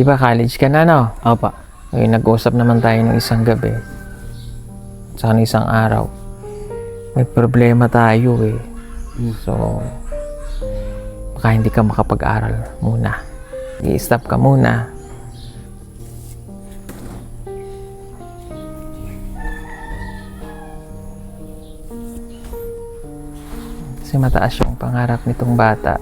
Di ba college ka na, no? Opo. Ngayon, nag-usap naman tayo ng isang gabi. Tsaka ng isang araw. May problema tayo eh. So, baka hindi ka makapag-aral muna. I-stop ka muna. Kasi mataas yung pangarap nitong bata.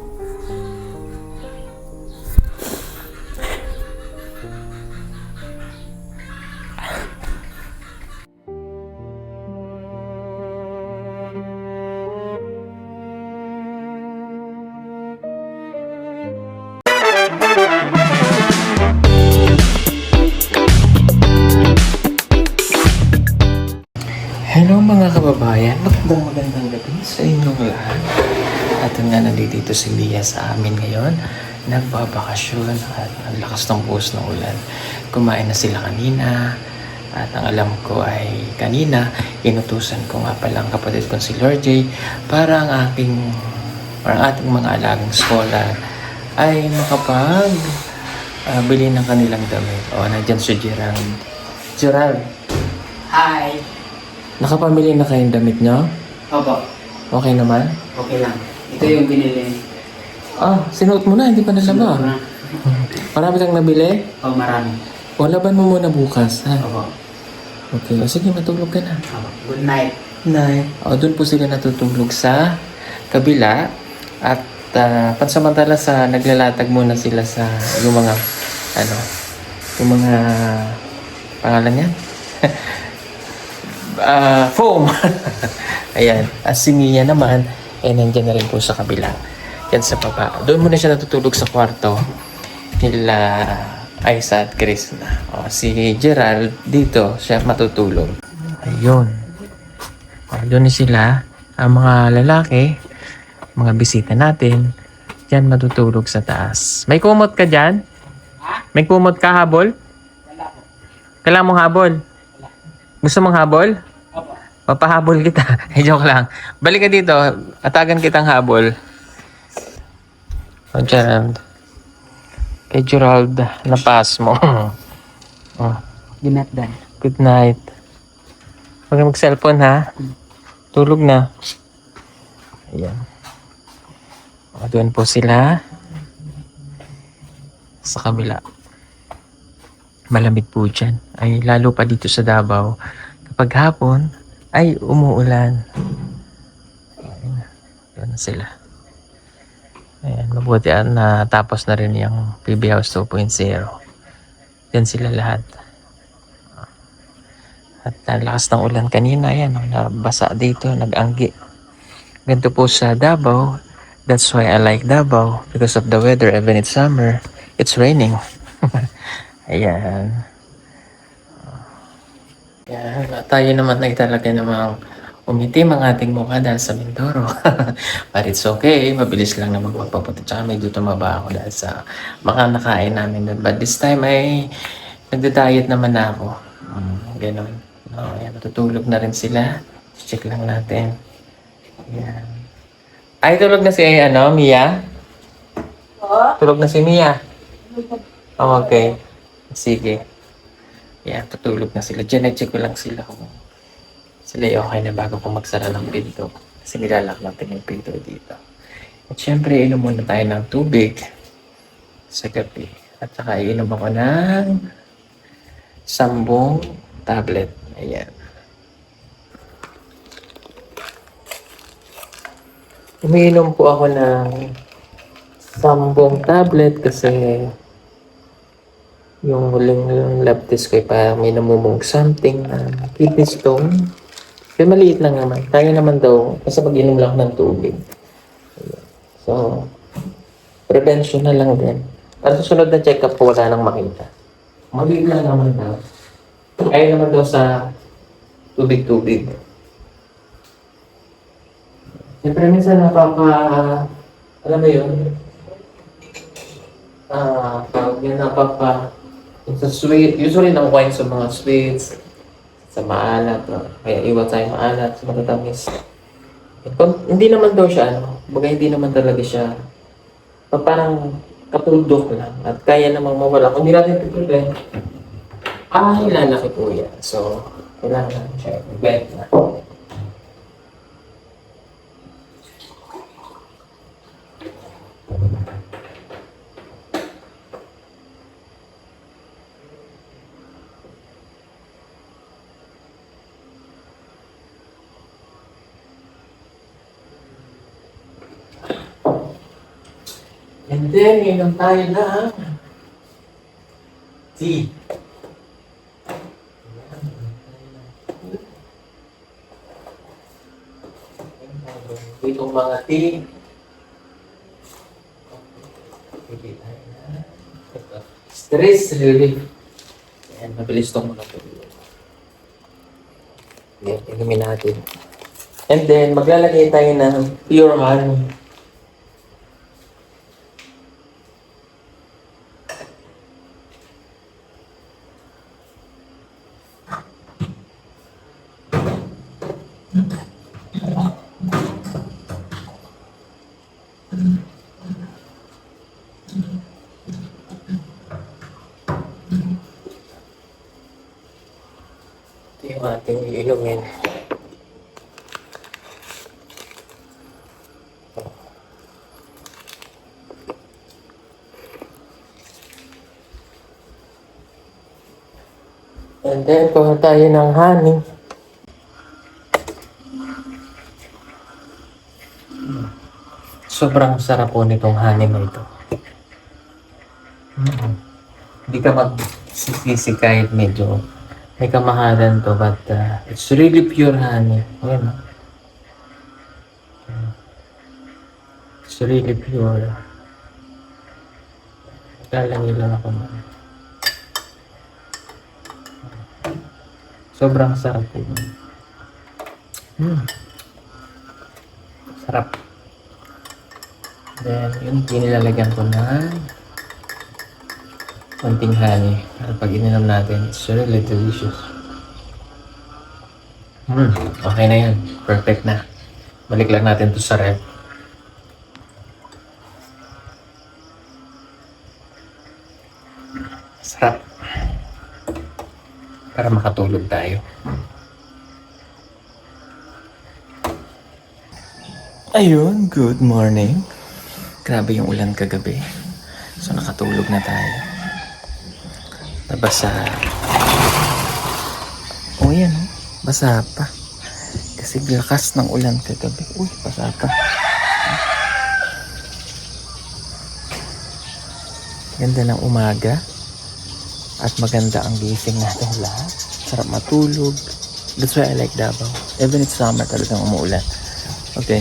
Hello mga kababayan, magandang gabi sa inyong lahat. At nga nandito si Lia sa amin ngayon. Nagbabakasyon at ang lakas ng buhos ng ulan. Kumain na sila kanina. At ang alam ko ay kanina, inutusan ko nga palang kapatid kong si Lord J para ang ating mga alagang scholar ay makapag bili ng kanilang damit. O, nandyan si Gerald. Gerald, Hi! nakapamili na kayong damit nyo? Opo. Okay naman? Okay lang. Ito yung binili. Ah, sinuot mo na, hindi pa Sunod ko nalaba. na. Marami kang nabili? Oh, marami. O, laban mo muna bukas, ha? Opo. Okay, o sige, matulog ka na. Opo. Good night. Night. O, doon po sila natutulog sa kabila. At pansamantala naglalatag muna sila sa yung mga, yung mga, pangalan yan? Foam. Ayan. At si Mia naman, nandyan na rin po sa kabila. Yan sa baba. Doon muna siya natutulog sa kwarto nila Aiza at Krishna. O, si Gerald dito, siya matutulog. Ayun. O, doon sila. Ang mga lalaki, mga bisita natin, dyan matutulog sa taas. May kumot ka dyan? May kumot ka, habol? Kailangan mong habol? Gusto mong habol? Papahabol kita. Joke lang. Balik ka dito. Atagan kitang habol. O, Gerald. Kay Gerald, napas mo. Oh, Good night, Dan. good night. Huwag ka mag-cellphone, ha? Tulog na. Ayan. O, doon po sila. Sa kabila. Malamig po dyan. Ay, lalo pa dito sa Davao. Kapag hapon, ay umuulan. Ayan. Doon na sila. Ayan, mabuti na tapos na rin yung PB House 2.0. Diyan sila lahat. At lakas ng ulan kanina, ayan, nabasa dito, nag-anggi. Ganito po sa Davao. That's why I like Davao. Because of the weather, even it's summer, it's raining. Ayan. Ayan, at tayo naman ay talaga namang umitim ang ating mukha dahil sa Mindoro. But it's okay. Mabilis lang naman magpapunta. Tsaka medyo tumaba ako dahil sa mga nakain namin doon. But this time ay nagda-diet naman na ako. Ganon. No, ayan, matutulog na rin sila. Check lang natin. Ayan. Ay, tulog na si Mia? Tulog na si Mia? Oh, okay. Sige. Ayan, tutulog na sila. Diyan, check ko lang sila kung sila ay okay na bago ko magsara ng pinto. Kasi nilalak natin yung pinto dito. At syempre, inom muna tayo ng tubig sa gabi. At saka iinom ako ng sambong tablet. Ayan. Umiinom po ako ng sambong tablet kasi yung huling lab test ko ay parang may namumong something na kidney stone. Kaya maliit lang naman. Kaya naman daw, kasi mag-inom lang ng tubig. Ayan. So, prevention na lang din. Para susunod na check-up ko, wala nang makita. Maliit lang naman daw. Kaya naman daw sa tubig-tubig. Siyempre minsan alam mo yun, pag yun sa sweet, usually nang wine sa mga sweets, sa maalat, no? Kaya iwan tayo maalat, sa matatamis. Hindi naman daw siya, baga hindi naman talaga siya, parang katuldok lang at kaya namang mawala. Kung hindi natin pipiliin, lalaki po yan. So, kailangan natin siya i-bend na. And then, inom tayo ng tea. Itong mga tea. Pili tayo na. Stress relief. Ayan, mabilis itong mga tea. Ayan, inumin natin. And then, maglalagay tayo ng pure honey. Ito yung ating iinumin. And then, kuha tayo ng honey. Sobrang sarap po nitong honey na ito. Hindi ka magsisisi kahit medyo may kamahalan to, but it's really pure honey. Ayan. It's really pure. Lalangin lang ako man. Sobrang sarap po. Sarap. Then, yun, pinilalagyan ko na konting honey. Para pag ininom natin, it's really delicious. Okay na yan. Perfect na. Balik lang natin to sa ref. Sarap. Para makatulog tayo. Ayun, good morning. Grabe yung ulan kagabi. So nakatulog na tayo. Nabasa. Oh yan, oh. Basa pa. Kasi lakas ng ulan kagabi. Uy, basa pa. Ganda ng umaga. At maganda ang gising natin lahat. Sarap matulog. That's why I like Davao. Even it's summer, talagang umuulan. Okay.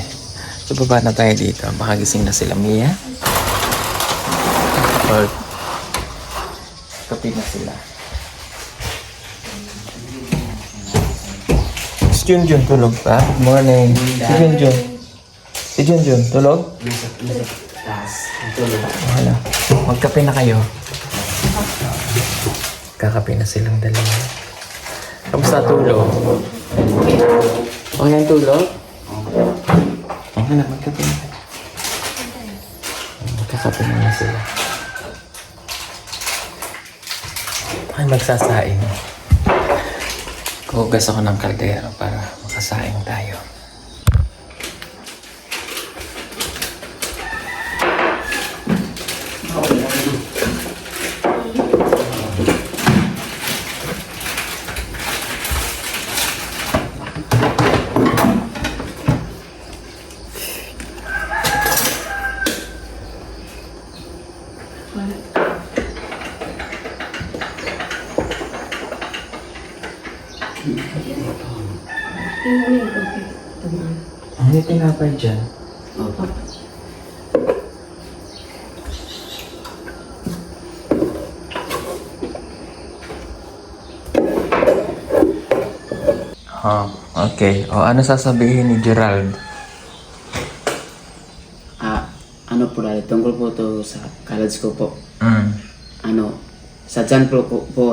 So, baba na tayo dito. Baka gising na sila Mia. Or, kape na sila. Si Junjun tulog pa? Morning. Si Junjun. Si Junjun, tulog? Tulog. Wala. Magkape na kayo. Kakape na silang dalawa. Kamusta tulog? Okay ang tulog? Okay na, magkape na kayo. Magkakape na sila. Ay, magsasaing. Kuhugas ako ng kaldero para makasaing tayo. Hindi tinapay dyan. Opo. Oh, okay. O ano sasabihin ni Gerald? Ano po dahil, tungkol po to sa college ko po. Mm. Sa dyan po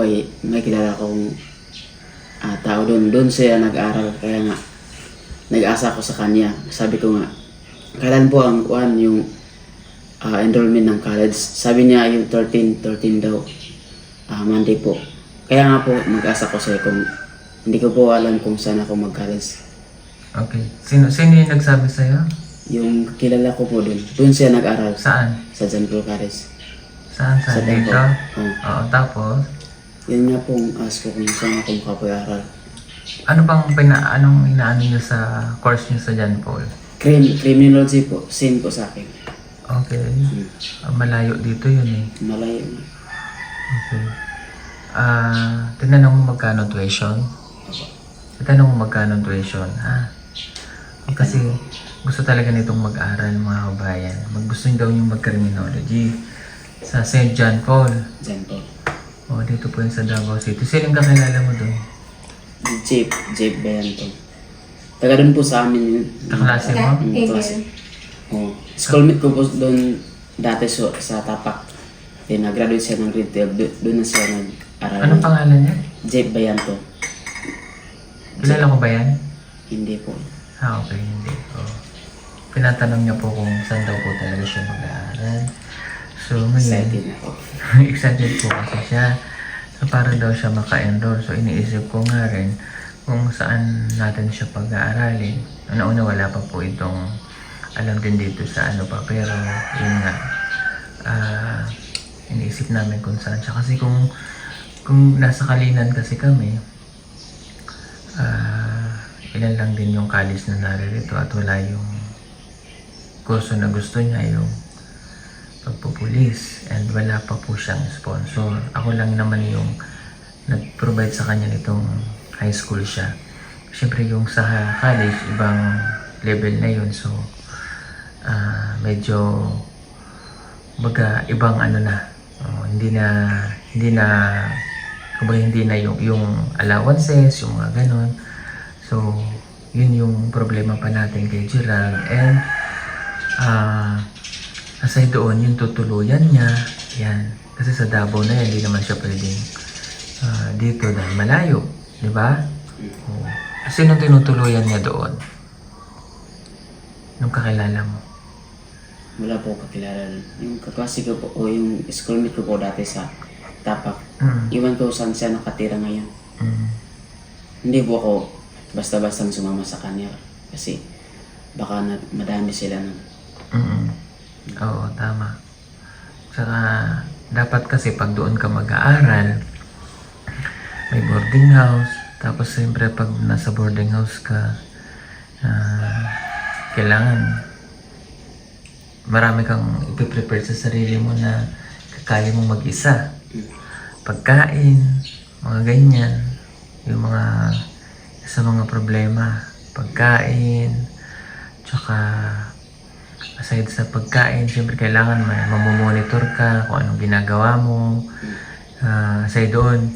ay may kilala kong tao doon. Doon siya nag-aral, kaya nga nag-asa ko sa kanya. Sabi ko nga, kailan po ang yung enrollment ng college. Sabi niya yung 13 daw, Monday po. Kaya nga po, mag-asa ko sa'yo kung hindi ko po alam kung saan ako mag-college. Okay. Sino yung nagsabi sa'yo? Yung kilala ko po doon siya nag-aral Saan? sa John Paul College. Saan? Sa Dito? Dangko. Oo, tapos? Yun nga pong ask ko kung saan ako makapag-aral. Ano bang anong inaano niyo sa course niyo sa John Paul? Criminology po, same po sa akin. Okay. Malayo dito yun eh. Malayo na. Okay. Tinanong mo magkano tuition? Tinanong mo magkano tuition, ha? Kasi gusto talaga nitong mag-aral mga kabayan. Gusto daw yung mag-criminology sa St. John Paul. John Paul. O, dito po yun sa Davao City. Sino yung kakilala mo doon? Jeep Bayanto. Taga doon po sa amin yun. Kaklase mo? Klase. Oh. Schoolmate ko po doon dati sa Tapak. Then nag-graduate siya ng grade 12. Doon na siya nag-aral. Anong pangalan niya? Jeep Bayanto. Kilala mo ba yan? Hindi po. Okay, hindi. Tinatanong niya po kung saan daw po talaga siya mag-aaral. So, ngayon, Excited ako. excited po kasi siya. So, para daw siya maka-enroll. So, iniisip ko nga rin kung saan natin siya pag-aaralin. Una-una, wala pa po itong alam din dito sa ano pa. Pero, yun nga, iniisip namin kung saan siya. Kasi kung nasa Kalinan kasi kami, ilan lang din yung college na naririto at wala yung kurso na gusto niya, yung pagpupulis, and wala pa po siyang sponsor. Ako lang naman yung nag-provide sa kanya nitong high school siya. Siyempre yung sa college, ibang level na yun. So, medyo baga ibang ano na. Hindi na yung allowances, yung mga ganon. So, yun yung problema pa natin kay Gerald. And, aside doon, yung tutuluyan niya, yan. Kasi sa Davao na yan, hindi naman siya pwedeng dito dahil malayo. Di ba? Sino tinutuluyan niya doon? Nung kakilala mo? Wala po kakilala. Yung kaklase ko po, o yung schoolmate ko po dati sa Tapak. Iwan ko saan siya nakatira ngayon. Hindi po ako basta-bastang sumama sa kanya. Kasi baka madami sila ng... Oo, tama. Tsaka, dapat kasi pag doon ka mag-aaral, may boarding house. Tapos, siyempre, pag nasa boarding house ka, kailangan marami kang ipiprepare sa sarili mo na kaya mong mag-isa. Pagkain, mga ganyan, yung mga sa mga problema, pagkain, tsaka aside sa pagkain, siyempre kailangan mamomonitor ka kung anong ginagawa mo. Aside doon,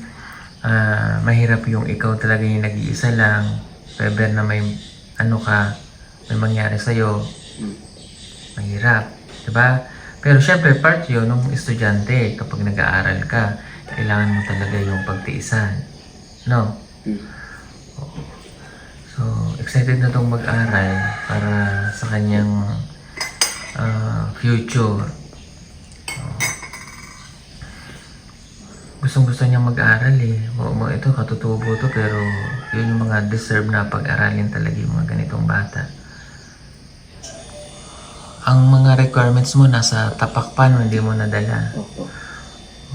mahirap yung ikaw talaga yung nag-iisa lang. Pwede na may ano ka, may mangyari sa'yo, mahirap, diba? Pero syempre part yun ng estudyante kapag nag-aaral ka, kailangan mo talaga yung pagtiisan, no? So, excited na tong mag-aral para sa kanyang future. Gustong-gusto niya mag-aral eh. Ito, katutubo to, pero yun yung mga deserve na pag-aralin talaga yung mga ganitong bata. Ang mga requirements mo nasa tapak pa, no? Hindi mo nadala. Opo.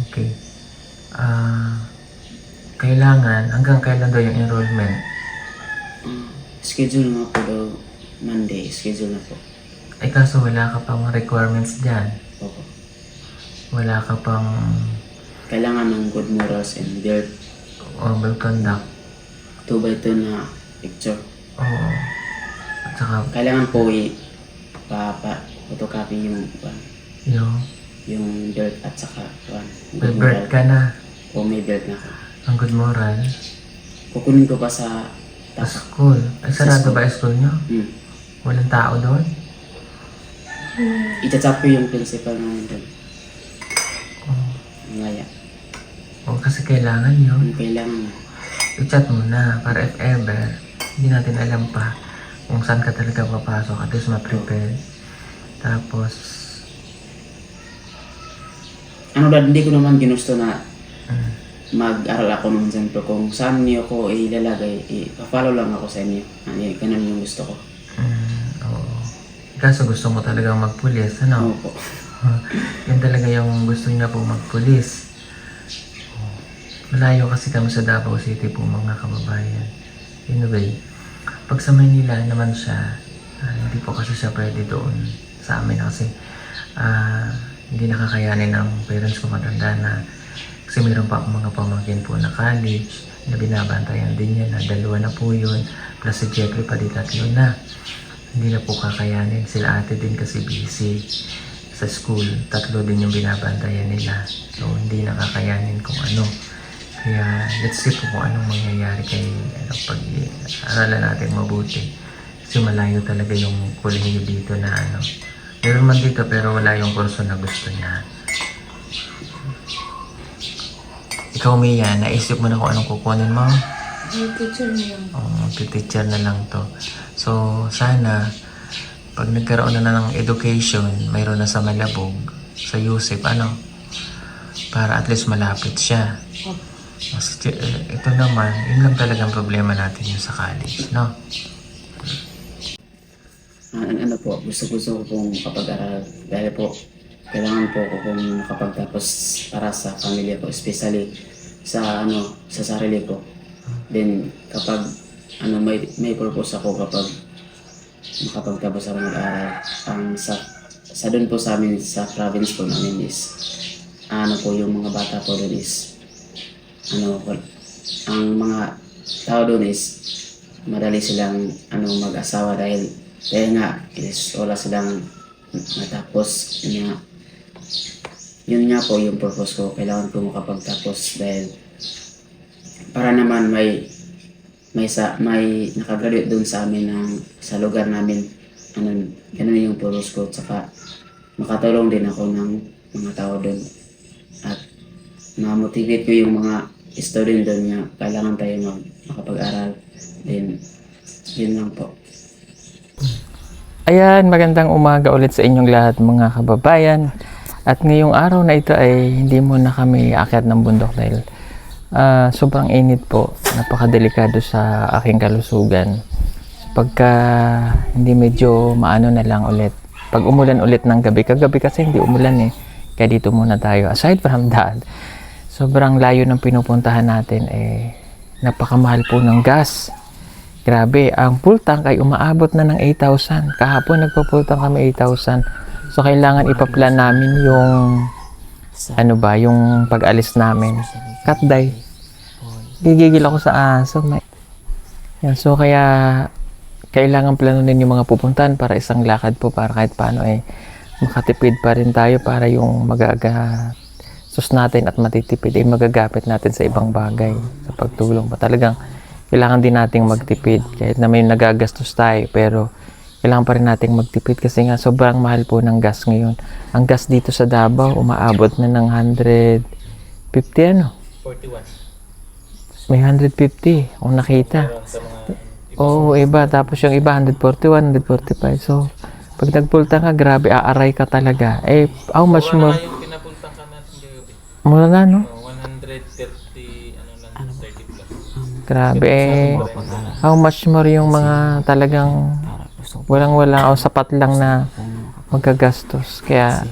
Okay. Kailangan, hanggang kailan daw yung enrollment? Schedule nga po daw Monday. Schedule na po. Ay kaso wala ka pang requirements dyan. Opo. Wala ka pang Kailangan ng good morals and their well conduct. 2x2 na picture. Oo. At saka, Kailangan po photocopy yung dirt at saka may birth ka na. O may dirt na ako. Ang good moral. Kukunin ko pa sa Sa school. Ay, sarado ba yung school nyo? Walang tao doon? I-chat ko yung principal namin doon. Ngaya. O, kasi kailangan yun. Yung kailangan na. I-chat mo na para if ever, hindi natin alam pa kung saan ka talaga papasok. At least ma-prepare. Tapos, ano dad, hindi ko naman ginusto na mag-aral ako nung dyan. Pero kung saan niyo ako ilalagay, i-follow lang ako sa inyo. Ganun yung gusto ko. Oo. Kaso gusto mo talagang magpulis, ano? Opo. Yan talaga yung gusto niya po magpulis. Malayo kasi kami sa Davao City po mga kababayan. Anyway, pag sa Manila naman siya, hindi po kasi siya pwede doon sa amin kasi hindi nakakayanin ng parents ko matanda na kasi mayroon pa akong mga pamangkin po na college na binabantayan din niya na 2 na po yun plus si Jeffrey pa di 3 na. Hindi na po kakayanin. Sila ate din kasi busy sa school. 3 din yung binabantayan nila. So, hindi nakakayanin kung ano. Kaya, let's see po kung anong mangyayari kay pag-aralan natin mabuti. Kasi malayo talaga yung kolehiyo dito na meron man dito pero wala yung kurso na gusto niya. Ikaw, Mia, naisip mo na kung anong kukunin mo? Teacher niya. Teacher na lang to. So, sana, pag nagkaroon na ng education, mayroon na sa Malabog, sa Yusip, para at least malapit siya. Ito naman, yun lang talagang problema natin yung sa college, no? Ano po, gusto ko pong kapag-aral dahil po kailangan po ko pong makapagtapos para sa pamilya ko, especially sa sa sarili ko. Then kapag may purpose ako kapag makapagtapos ako mag-aral, sa doon po sa amin sa province po namin is po yung mga bata po doon is ang mga tao doon is madali silang mag-asawa dahil nga is wala silang matapos. Yun nga po yung purpose ko, kailangan ko makapagtapos dahil para naman may nakagraduate doon sa amin sa lugar namin. Ganun yung purpose ko, tsaka makatulong din ako ng mga tao doon at ma-motivate ko yung mga student doon nga kailangan tayo makapag-aral din. Yun lang po. Ayan, magandang umaga ulit sa inyong lahat mga kababayan. At ngayong araw na ito ay hindi muna kami aakyat ng bundok dahil sobrang init po. Napakadelikado sa aking kalusugan. Pagka hindi medyo maano na lang ulit. Pag umulan ulit ng gabi, kagabi kasi hindi umulan eh. Kaya dito muna tayo. Aside from that, sobrang layo ng pinupuntahan natin napakamahal po ng gas. Grabe, ang full tank ay umaabot na ng 8,000. Kahapon nagpa-full tank kami 8,000. So kailangan ipaplan namin yung yung pag-alis namin. Katday. Gigigil ako sa aso. Yan, so kaya kailangan planunin yung mga pupuntahan para isang lakad po para kahit paano makatipid pa rin tayo para yung sus natin at matitipid magagapit natin sa ibang bagay sa pagtulong pa. Talagang kailangan din nating magtipid kahit na may nagagastos tayo pero kailangan pa rin nating magtipid kasi nga sobrang mahal po ng gas ngayon. Ang gas dito sa Davao umaabot na ng 150 41. May 150 kung nakita. Oo, iba. Tapos yung iba 141, 145. So pag nagpultang ka, grabe, aaray ka talaga. How much more? Yung pinapultang ka natin gabi. Mura na, no? 130, 30 plus. Grabe, how much more yung mga talagang walang-wala o sapat lang na magagastos. Kaya,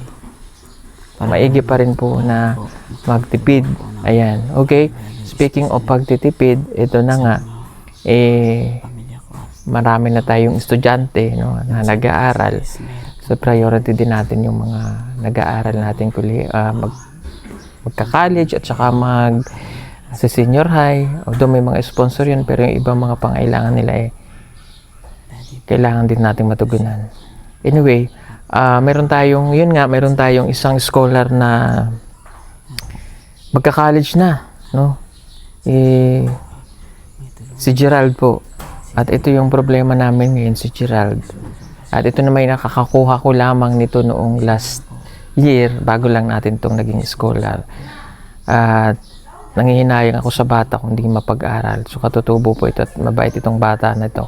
maigi pa rin po na magtipid. Ayan, okay. Speaking of pagtitipid, ito na nga, marami na tayong estudyante na nag-aaral. So, priority din natin yung mga nag-aaral natin magka-college at saka sa senior high. Although may mga sponsor yun, pero yung ibang mga pangailangan nila kailangan din nating matugunan. Anyway, meron tayong isang scholar na magka-college na, no? Si Gerald po. At ito yung problema namin ngayon, si Gerald. At ito na may nakakakuha ko lamang nito noong last year, bago lang natin itong naging scholar. At nangihinayang ako sa bata kung hindi mapag-aral. So katutubo po ito at mabait itong bata na ito.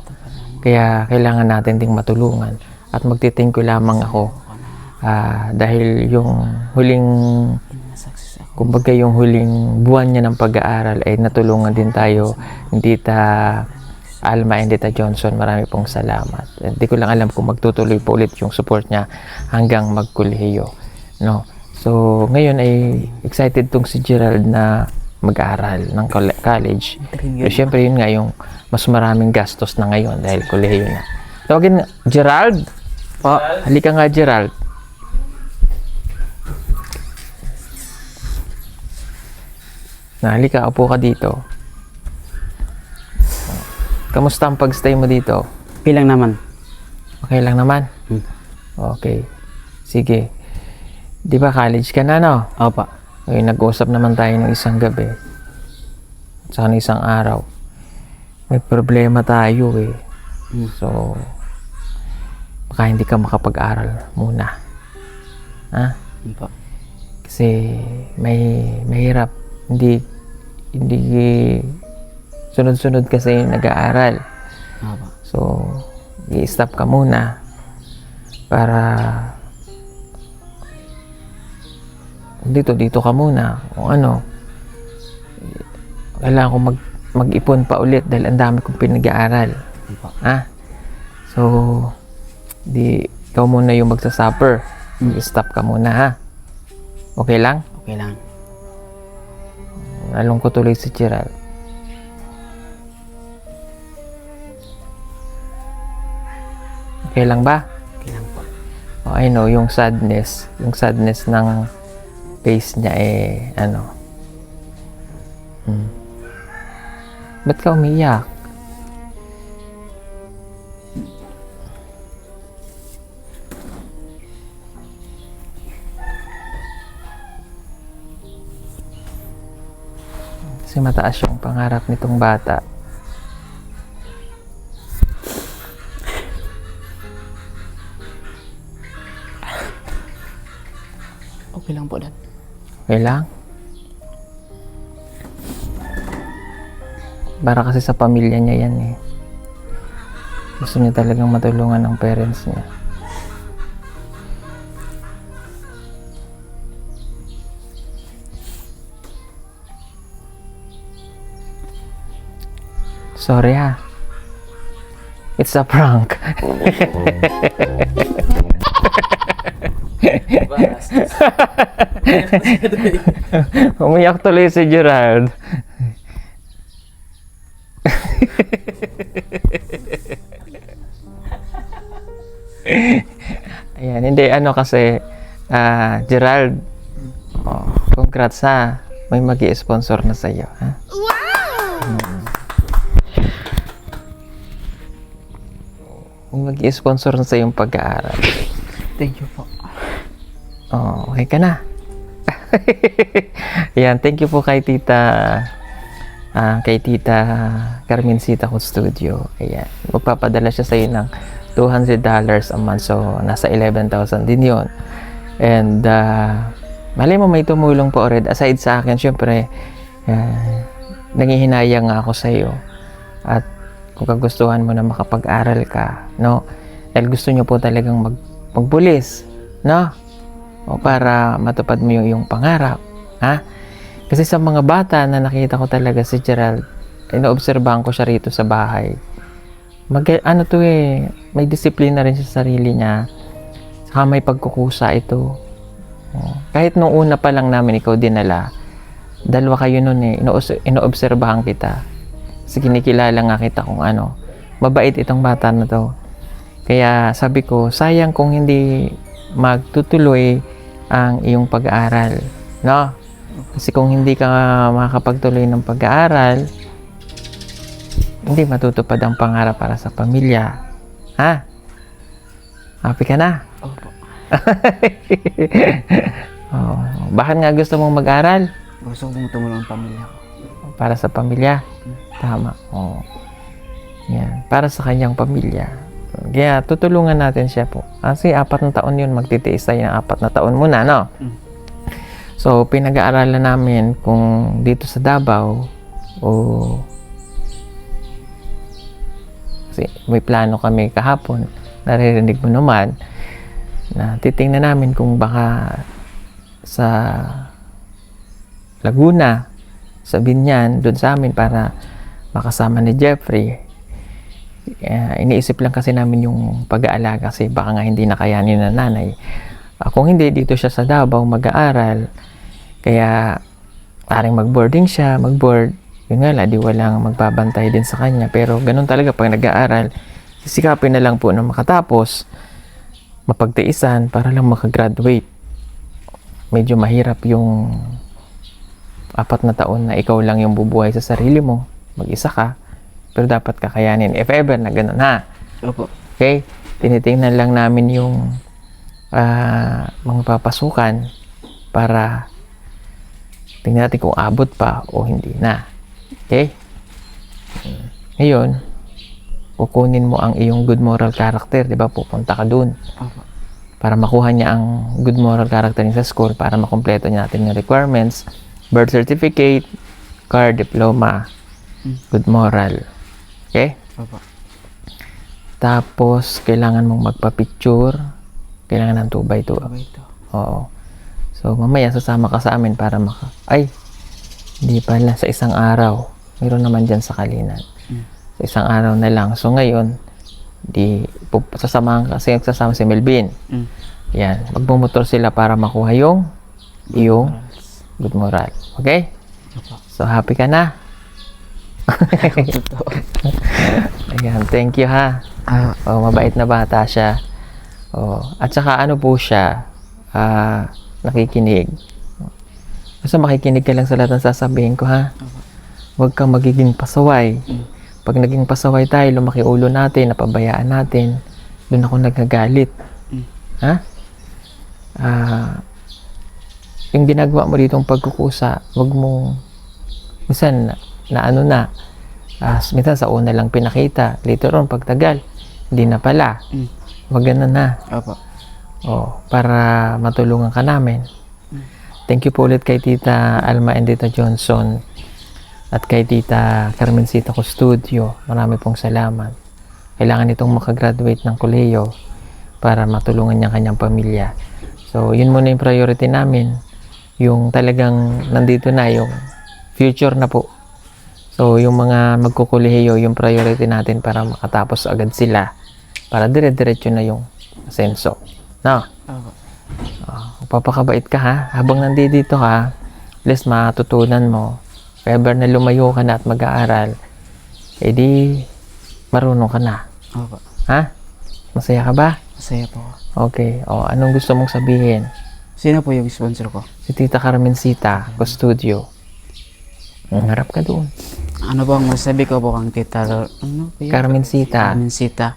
Kaya kailangan natin ding matulungan. At magti-thank you lamang ako dahil yung huling kumbaga yung huling buwan niya ng pag-aaral ay natulungan din tayo ni Tita Alma and Tita Johnson. Marami pong salamat. Hindi ko lang alam kung magtutuloy po ulit yung support niya hanggang magkolehiyo, no? So ngayon ay excited tong si Gerald na mag-aaral ng college. Pero syempre yun nga yung mas maraming gastos na ngayon dahil kolehiyo na. Tawagin nga, Gerald? Oh, halika nga, Gerald. Halika, upo ka dito. Kamusta ang pag-stay mo dito? Bilang naman. Okay lang naman? Okay. Sige. Di ba college ka na, no? Opo. Okay, nag-usap naman tayo ng isang gabi. Saka ng isang araw. May problema tayo eh. So, baka hindi ka makapag-aral muna. Ha? Opo. Kasi mahirap. Hindi sunod-sunod kasi yung nag-aaral. Opo. So, i-stop ka muna para dito ka muna kung ano. Kailangan ko mag-ipon pa ulit dahil ang dami kong pinag-aaral. Opo. Ha? So, ikaw muna yung magsasuffer. I-stop ka muna, ha? Okay lang? Okay lang. Nalungkot tuloy si Gerald. Okay lang ba? Okay lang po. Oh, I know, yung sadness ng face niya Ba't ka umiyak? Kasi mataas yung pangarap nitong bata. Okay lang po, Dad. Okay lang? Para kasi sa pamilya niya yan eh. Gusto niya talagang matulungan ng parents niya. Sorry ha. It's a prank. Umiyak tuloy si Gerald. Ayan, hindi kasi Gerald, congrats ha. May mag-i-sponsor na sa'yo, ha? May mag-i-sponsor na sa iyong pag-aaral. Thank you po. Oh, okay ka na. Ayan, thank you po kay Tita Carmencita Studio. Ayan, magpapadala siya sa iyo ng $200 a month. So, nasa 11,000 din yun. And, malay mo may tumulong po already. Aside sa akin, syempre, nangihinayang nga ako sa iyo. At kung kagustuhan mo na makapag-aral ka, no? Dahil gusto nyo po talagang magpulis, no? O para matupad mo yung pangarap, ha? Kasi sa mga bata na nakita ko talaga si Gerald, inoobserbahan ko siya rito sa bahay. May disiplina rin siya sa sarili niya. Saka may pagkukusa ito. Kahit nung una pa lang namin ikaw dinala, dalawa kayo nun inoobserbahan kita. Kasi kinikilala nga kita kung mabait itong bata na to. Kaya sabi ko, sayang kung hindi magtutuloy ang iyong pag-aaral, no? Kasi kung hindi ka makakapagtuloy ng pag-aaral, hindi matutupad ang pangarap para sa pamilya. Ha? Happy ka na? Opo. Bakit nga gusto mong mag-aral? Gusto kong tumulong ang pamilya ko. Para sa pamilya? Tama. Yan. Para sa kanyang pamilya. Kaya tutulungan natin siya po. Kasi 4 na taon yun. Magtitiis tayo ng 4 na taon muna, no? So, pinag-aaralan namin kung dito sa Davao kasi may plano kami kahapon. Naririnig mo naman na titingnan namin kung baka sa Laguna, sa Binyan, doon sa amin para makasama ni Jeffrey. Iniisip lang kasi namin yung pag-aalaga kasi baka nga hindi nakayanin na nanay. Kung hindi, dito siya sa Davao mag-aaral. Kaya paring mag-boarding siya, mag-board. Yun nga lang, di walang magbabantay din sa kanya. Pero ganun talaga pag nag-aaral, sisikapin na lang po na makatapos, mapagtiisan para lang makagraduate. Medyo mahirap yung 4 na taon na ikaw lang yung bubuhay sa sarili mo. Mag-isa ka. Pero dapat kakayanin. If ever na ganun, ha? Opo. Okay? Tinitingnan lang namin yung mga papasukan para tingnan natin kung abot pa o hindi na. Okay? Ngayon, kukunin mo ang iyong good moral character, di ba? Pupunta ka dun. Opo. Para makuha niya ang good moral character niya sa school, para makumpleto niya natin yung requirements, birth certificate, car, diploma, good moral. Okay? Opo. Tapos, kailangan mong magpa-picture. Kailangan ng 2x2. Ito. Oo. So, mamaya sasama ka sa amin para Ay! Hindi pala. Sa isang araw. Mayroon naman dyan sa Kalinan. Sa isang araw na lang. So, ngayon, sasamahan kasi sasama si Melvin. Yan. Magbumotor sila para makuha yung good moral. Okay? So, happy ka na? Ayan. Thank you, ha? Mabait na bata siya. At saka ano po siya, nakikinig. Basta makikinig ka lang sa lahat ng sasabihin ko, ha? Huwag kang magiging pasaway. Pag naging pasaway tayo, lumaki ulo natin, napabayaan natin, doon ako nagagalit. Ha? Yung ginagawa mo ditong pagkukusa, huwag mong, minsan, minsan sa una lang pinakita, later on, pagtagal, hindi na pala. Huwag ganun na. Opo. Para matulungan ka namin. Thank you po ulit kay Tita Alma and Tita Johnson at kay Tita Carmencita Custodio. Marami pong salamat. Kailangan itong makagraduate ng koleyo para matulungan niya kanyang pamilya. So, yun muna yung priority namin. Yung talagang nandito na, yung future na po. So, yung mga magkukuleyo, yung priority natin para makatapos agad sila. Para dire-diretso na yung asenso. No? Papakabait ka, ha? Habang nandito ka, at least matutunan mo. If ever na lumayo ka na at mag-aaral, edi marunong ka na. Opo. Ha? Masaya ka ba? Masaya po. Okay. Anong gusto mong sabihin? Sino po yung sponsor ko? Si Tita Carmencita Custodio. Harap ka doon. Ano po ang masabi ko po kang Tita Carmencita. Carmencita.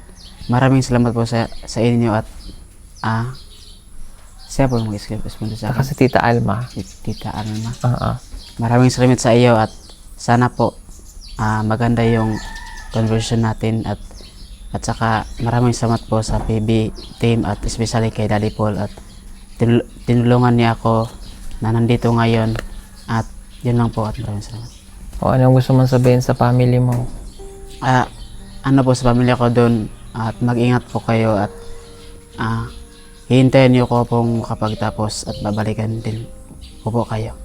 Maraming salamat po sa inyo at siya po yung mag-sponsor sa Saka akin. si Tita Alma. Tita Alma. Oo. Maraming salamat sa iyo at sana po maganda yung conversion natin at saka maraming salamat po sa PB team at especially kay Daddy Paul at tinulungan niya ako na nandito ngayon at yun lang po at maraming salamat. Anong gusto mong sabihin sa family mo? Ano po sa pamilya ko doon at mag-ingat po kayo at hihintayin niyo ko pong kapag tapos at babalikan din ko po kayo.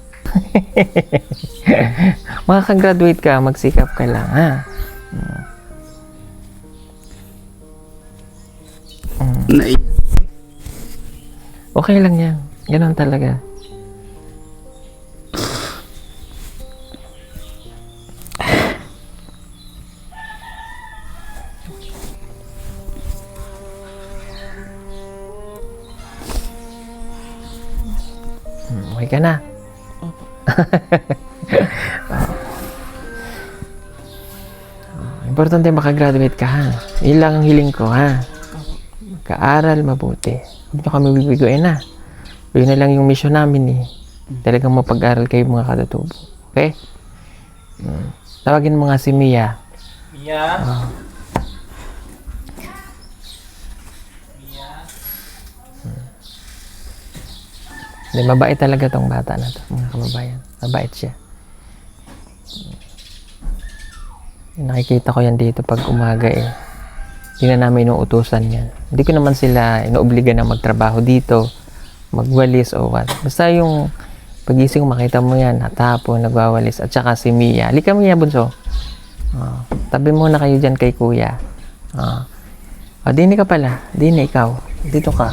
Makakagraduate ka, magsikap ka lang, ha? Okay lang yan. Ganun talaga. Okay ka na? Importante makagraduate ka, ha? Yun lang ang hiling ko, ha? Kaaral mabuti. Huwag nyo kami bibiguin, ha? Yun na lang yung mission namin, eh. Talagang mapag-aral kayo mga katutubo. Okay? Tawagin mo nga si Mia. Mia? Hindi, mabait talaga tong bata na to, mga kababayan. Mabait siya. Nakikita ko yan dito pag umaga, eh. Hindi na namin inuutusan yan. Hindi ko naman sila inuobliga na magtrabaho dito, magwalis o what. Basta yung Pagising mo, makita mo yan, natapon, nagwawalis. At saka si Mia. Halika Mia, bunso. Tabi muna kayo dyan kay kuya. Dini ka pala. Dini, ikaw. Dito ka.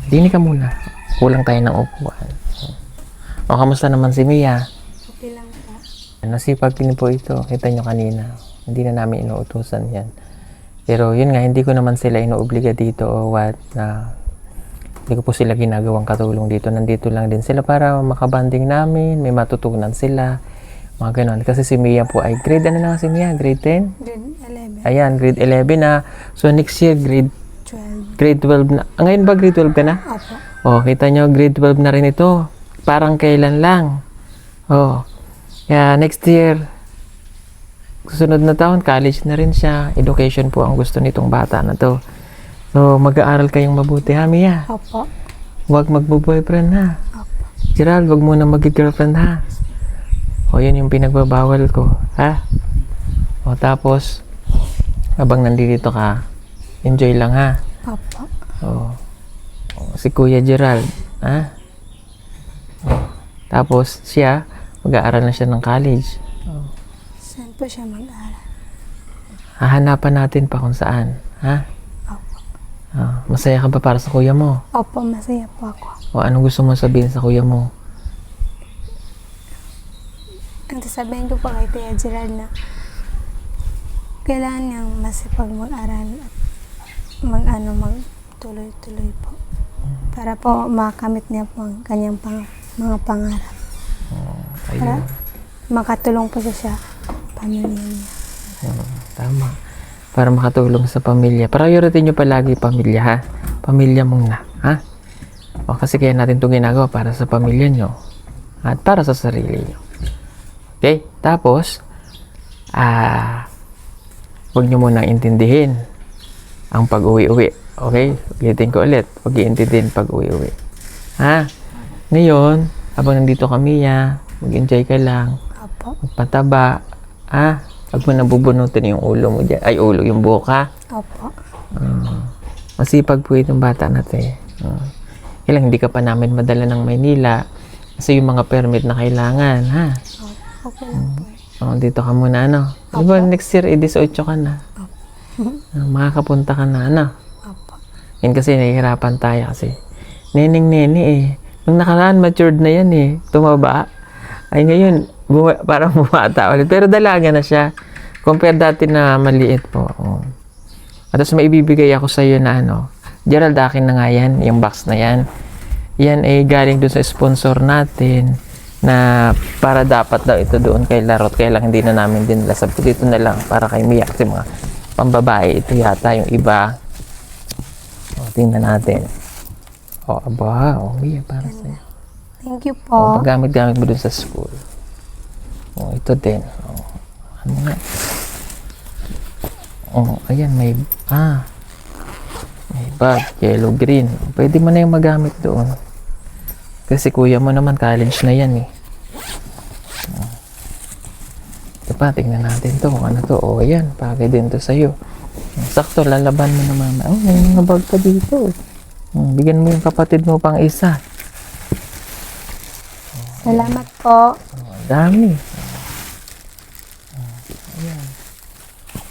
Dini ka muna. Kulang tayo ng upuan. Kamusta naman si Mia? Okay lang po. Nasipag din po ito. Kita nyo kanina. Hindi na namin inuutusan yan. Pero yun nga, hindi ko naman sila inuobliga dito o what na hindi ko po sila ginagawang katulong dito. Nandito lang din sila para makabanding namin, may matutunan sila, mga ganon. Kasi si Mia po ay grade, ano na si Mia? Grade 10? Grade 11. Ayan, grade 11 na. So next year, grade 12. 12 na. Ngayon ba grade 12 ka na? Opo. Kita nyo, grade 12 na rin ito. Parang kailan lang. Kaya next year, susunod na taon, college na rin siya. Education po ang gusto nitong bata na to. So, mag-aaral kayong mabuti, ha, Mia? Opo. Huwag magbo-boyfriend, ha? Opo. Gerald, huwag muna mag-girlfriend, ha? Yun yung pinagbabawal ko, ha? Tapos, habang nandito ka, enjoy lang, ha? Opo. Si Kuya Gerald, ha? Tapos, siya, mag-aaral na siya ng college. Saan po siya mag-aaral? Hahanapan natin pa kung saan, ha? Opo. Masaya ka ba para sa kuya mo? Opo, masaya po ako. Anong gusto mo sabihin sa kuya mo? Ang sasabihin ko po kay Kuya Gerald na kailangan niyang masipag mag-aral at magtuloy-tuloy po. Para po makamit niya po ang kanyang mga pangarap. Para makatulong po siya sa pamilya niya. Tama. Para makatulong sa pamilya. Priority nyo palagi pamilya, ha? Pamilya muna, ha? Kasi kaya natin itong ginagawa para sa pamilya nyo. At para sa sarili nyo. Okay? Tapos, huwag nyo munang intindihin ang pag-uwi-uwi. Okay? Ulitin ko ulit. Huwag iintindihin pag-uwi-uwi. Ha? Ngayon, habang nandito kami, mag-enjoy ka lang. Opo. Magpataba. Ha? Huwag mo nabubunutin yung ulo mo dyan. Ay, ulo, yung buka. Opo. Masipag po itong bata natin. Kailang hindi ka pa namin madala ng Maynila. Kasi yung mga permit na kailangan, ha? Okay lang po. Dito ka muna, ano? Diba, next year, 18 ka na. Makakapunta ka na, ano? Opo. Yan kasi, nahihirapan tayo kasi. Neneng-nene eh. Nung nakaraan, matured na yan eh. Tumaba. Ay ngayon, parang bumata ulit. Pero dalaga na siya. Compare dati na maliit po. At tapos may ibibigay ako sa iyo na ano. Gerald, akin na nga yan. Yung box na yan. Yan ay galing doon sa sponsor natin na para dapat daw ito doon kay Larot. Kaya lang hindi na namin din nila. Sabi ko dito na lang para kay Mia. Kasi mga pambabae. Ito yata yung iba. Tingnan natin. Aba. Mia, para sa'yo. Thank you po. Paggamit-gamit mo dun sa school. Ito din. Ano nga? Ayan, may bag, yellow, green. Pwede mo na yung magamit doon. Kasi kuya mo naman, college na yan eh. Ito pa, tingnan natin to. Ano to? Ayan, bagay din to sa'yo. Sakto, lalaban mo naman. May mga bag pa dito. Bigyan mo yung kapatid mo pang isa. Salamat po. Dami. Ayan.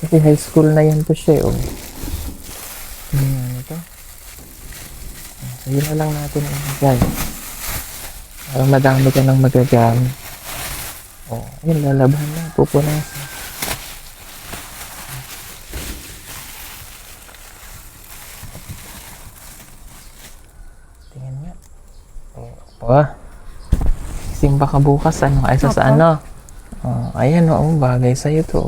Kasi high school na yan po siya. Ayan ito. So, yun na lang natin ilagay. Para madami ka nang magagamit. Ayun, lalaban na. Pupunasan. Tingnan nga. Simba ka bukas, ano? Ay, sa ano? Ayan, bagay sa'yo to.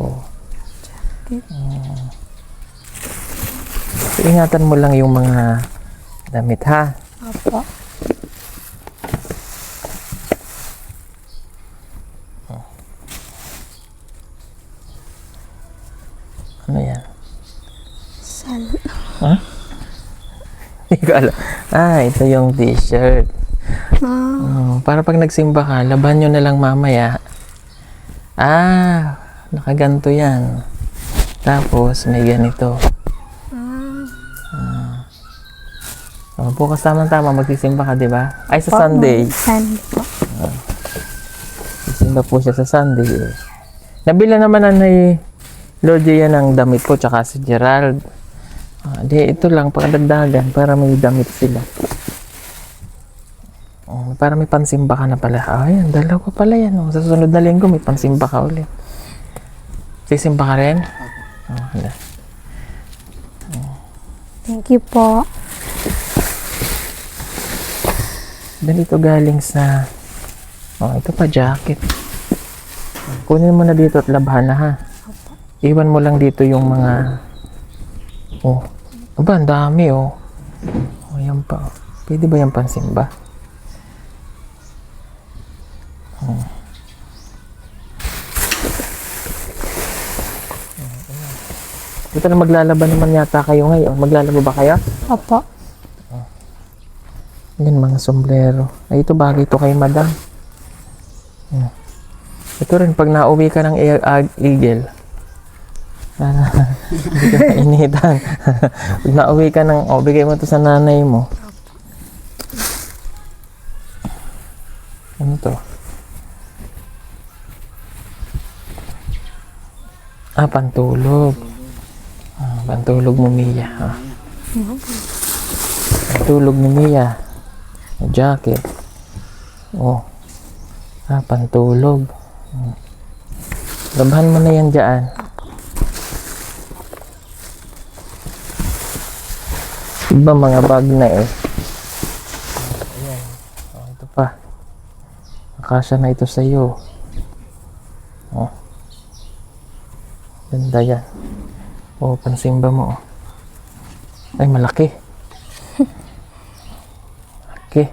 So, ingatan mo lang yung mga damit, ha? Opo. Ano yan? Ha? Hindi ko alam. Ito yung t-shirt. Para pag nagsimba ka, laban nyo na lang mamaya. Nakaganto yan. Tapos, may ganito. Bukas tama magsisimba ka, di ba? Ay, sa Sunday. Sunday po. Sisimba po siya sa Sunday. Eh. Nabila naman na ni Lord yan ng damit ko, tsaka si Gerald. Ito lang, pagdagdagan, para may damit sila. Para may pansimba ka na pala. Ayan, dalawa pa pala yan. Sa susunod na linggo, may pansimba ka ulit. Sisimba ka rin? Wala. Thank you po. Dito galing sa... ito pa, jacket. Kunin mo na dito at labhan na, ha? Iwan mo lang dito yung mga... ang dami, yan pa. Pwede ba yung pansimba? Dito na maglalaban naman yata kayo ngayon. Maglalaba ba kayo? Opo. Yan, mga sombrero. Ay, ito bagay ito kay madam. Yan. Ito rin, pag nauwi ka ng eagle. Hindi ka mainitan. Pag nauwi ka ng, bigay mo ito sa nanay mo. Ano to? Pantulog. Pantulog mo, Mia. Pantulog ni Mia. Jacket. Pantulog. Labahan mo na yan dyan. Iba mga bag na eh. Ayan. Ito pa. Akasya na ito sa'yo. Ganda yan. Pansimba mo. Ay, malaki. Okay.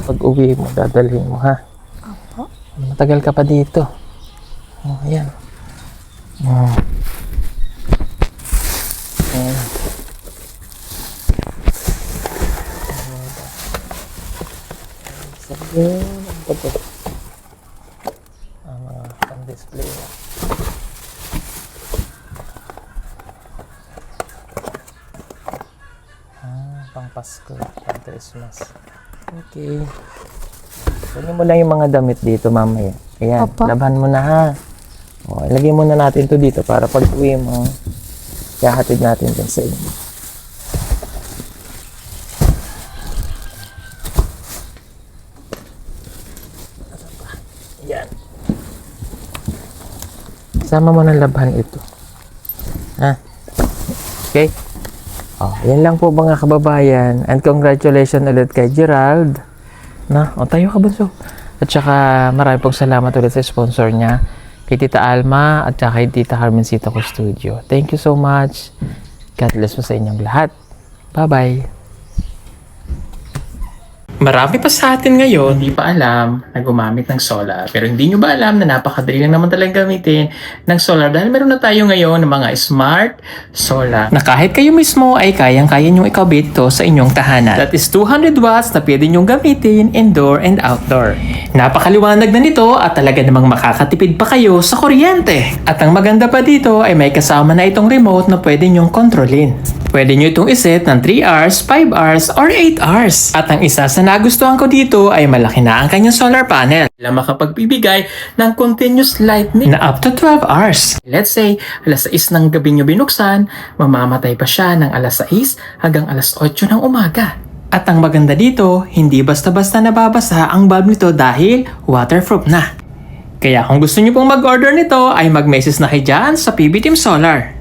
Pag uwi mo, dadalhin mo, ha? Opo. Matagal ka pa dito. Ayan. Mga pan-display na. Pang Pasko, pang Christmas. Okay. Kunin mo lang yung mga damit dito mamaya. Ayan, Opo. laban mo na, ha. Ilagay muna natin to dito para pag uwi mo, ihahatid natin dyan sa inyo. Yan. Sama mo ng labhan ito. Ha? Okay? Yan lang po mga kababayan. And congratulations ulit kay Gerald. Tayo ka, bunso. At saka marami pong salamat ulit sa sponsor niya. Kay Tita Alma at saka kay Tita Carmencita ko Studio. Thank you so much. God bless po sa inyong lahat. Bye-bye. Marami pa sa atin ngayon hindi pa alam na gumamit ng solar. Pero hindi nyo ba alam na napakadali lang naman talagang gamitin ng solar dahil meron na tayo ngayon ng mga smart solar na kahit kayo mismo ay kayang-kaya nyong ikabit to sa inyong tahanan. That is 200 watts na pwede nyong gamitin indoor and outdoor. Napakaliwanag na nito at talaga namang makakatipid pa kayo sa kuryente. At ang maganda pa dito ay may kasama na itong remote na pwede nyong kontrolin. Pwede nyo itong iset ng 3 hours, 5 hours, or 8 hours. At ang isa sa nagustuhan ko dito ay malaki na ang kanyang solar panel na makapagbibigay ng continuous lightning na up to 12 hours. Let's say, alas 6 ng gabi nyo binuksan, mamamatay pa siya ng alas 6 hanggang alas 8 ng umaga. At ang maganda dito, hindi basta-basta nababasa ang bulb nito dahil waterproof na. Kaya kung gusto nyo pong mag-order nito ay mag-message na kayo dyan sa PB Team Solar.